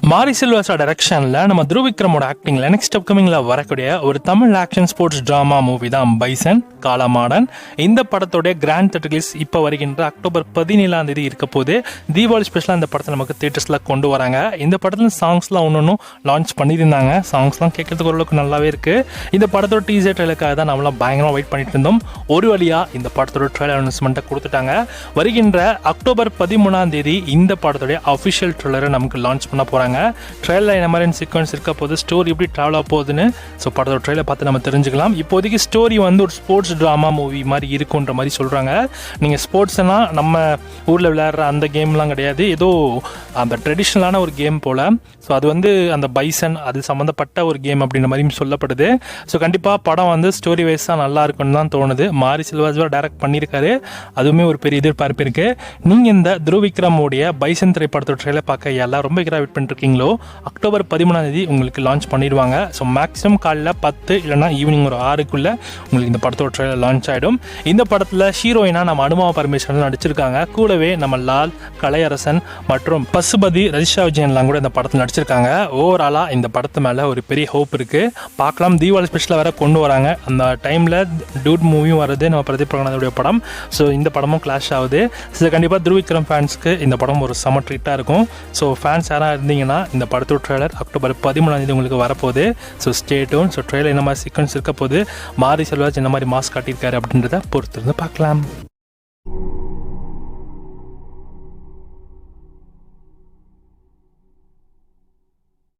மாரி செல்வாஸோட டைரக்ஷனில் நம்ம துருவிக்ரமோட ஆக்டிங்கில் நெக்ஸ்ட் அப்கமிங்கில் வரக்கூடிய ஒரு Tamil action sports drama movie தான் பைசன் காலமாடன். இந்த படத்தோடைய கிராண்ட் தியேட்டர்ஸ் இப்போ வருகின்ற அக்டோபர் 17 இருக்க போது தீபாவளி ஸ்பெஷலாக இந்த படத்தை நமக்கு தியேட்டர்ஸில் கொண்டு வராங்க. இந்த படத்தில் சாங்ஸ்லாம் ஒன்றும் லான்ச் பண்ணியிருந்தாங்க. சாங்ஸ்லாம் கேட்கறதுக்கு ஓரளவுக்கு நல்லாவே இருக்குது. இந்த படத்தோட டீசர் ட்ரெயிலுக்காக தான் நம்மளாம் பயங்கரமாக வெயிட் பண்ணிட்டு இருந்தோம். ஒரு வழியாக இந்த படத்தோட ட்ரெயிலர் அனௌன்ஸ்மெண்ட்டை கொடுத்துட்டாங்க. வருகின்ற அக்டோபர் 13 இந்த படத்தோடைய அஃபிஷியல் ட்ரெயிலரை நமக்கு லான்ச் பண்ண போகிறாங்க. ட்ரெயிலில் என்ன மாதிரி சீக்வன்ஸ் இருக்க போது, ஸ்டோரி எப்படி ட்ராவல் ஆக போகுதுன்னு படத்தோட ட்ரெயிலை பார்த்து நம்ம தெரிஞ்சுக்கலாம். இப்போதைக்கு ஸ்டோரி ஒரு ஸ்போர்ட்ஸ் ட்ராமா மூவி மாதிரி இருக்குன்ற மாதிரி சொல்கிறாங்க. நீங்கள் ஸ்போர்ட்ஸ்னால் நம்ம ஊரில் விளையாடுற அந்த கேம்லாம் கிடையாது, ஏதோ அந்த ட்ரெடிஷ்னலான ஒரு கேம் போல். அது அந்த பைசன் அது சம்மந்தப்பட்ட ஒரு கேம் அப்படின்ற மாதிரியும் சொல்லப்படுது. கண்டிப்பாக படம் ஸ்டோரி வைஸாக நல்லா இருக்குன்னு தான் தோணுது. மாரி செல்வாஸ் டைரக்ட் பண்ணியிருக்காரு, அதுவுமே ஒரு பெரிய எதிர்பார்ப்பு இருக்குது. நீங்கள் இந்த துருவிக்ரமோடைய பைசன் திரைப்படத்தோட ட்ரெயிலை பார்க்க எல்லாம் ரொம்ப வெயிட் பண்ணிருக்கீங்களோ, அக்டோபர் 13 உங்களுக்கு லான்ச் பண்ணிடுவாங்க. மேக்ஸிமம் காலையில் 10 இல்லைனா ஈவினிங் ஒரு 6க்குள்ளே உங்களுக்கு இந்த படத்தோட ட்ரெயிலர் லான்ச் ஆகிடும். இந்த படத்தில் ஹீரோயினா நம்ம அனுமா பரமேஸ்வரன் நடிச்சிருக்காங்க. கூடவே நம்ம லால், கலையரசன் மற்றும் பசுபதி, ரஜிஷா விஜயன்லாம் கூட இந்த படத்தில் நடிச்சிருக்காங்க. ஓவராலாக இந்த படத்து மேலே ஒரு பெரிய ஹோப் இருக்குது. பார்க்கலாம், தீபாவளி ஸ்பெஷலாக வேறு கொண்டு வராங்க. அந்த டைமில் டூட் மூவியும் வருது, நம்ம பிரதீப் ரங்கநாதனுடைய படம். இந்த படமும் கிளாஷ் ஆகுது. கண்டிப்பாக துருவிக்ரம் ஃபேன்ஸ்க்கு இந்த படம் ஒரு செம ட்ரீட்டாக இருக்கும். ஃபேன்ஸ் யாராக இருந்தீங்கன்னா இந்த படத்தோட ட்ரெய்லர் அக்டோபர் 13 உங்களுக்கு வரப்போகுது. Stay tune. ட்ரெய்லர் என்ன மாதிரி சீக்வன்ஸ் இருக்க போது, மாரி செல்வாஸ் என்ன மாதிரி மாஸ் காட்டியிருக்காரு அப்படின்றத பொறுத்திருந்து பார்க்கலாம்.